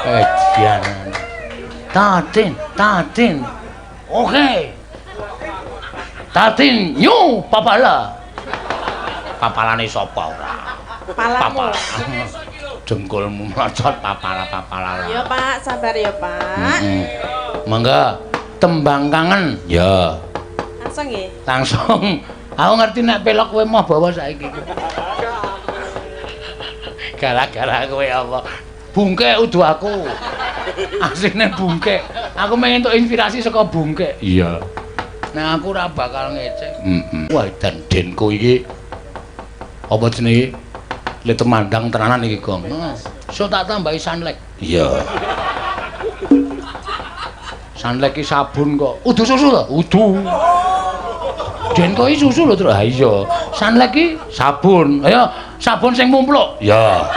Edian. Tatin. Oke. Tatin nyu papala. Papalane sapa ora? Palamu. Jengkulmu mlocot papala. Ya Pak, sabar ya Pak. Mangga tembang kangen. Ya. Langsung nggih. Langsung. Aku ngerti nek pelok kowe mau bawa saiki. Gara-gara kowe apa? Bungkek udu aku. Asline bungkek. Aku pengen entuk inspirasi saka bungkek. Iya. Nah aku ora bakal ngecek. Wah dan denku iki apa jenenge? Le temandang tenanan iki, Gong. So tak tambahi sunlight. Iya. Sunlight iki sabun kok. Udu susu to? Udu. Denko iki susu lho, Tru. Ha iya. Sunlight iki sabun. Ayo, sabun sing mumpluk. Ya.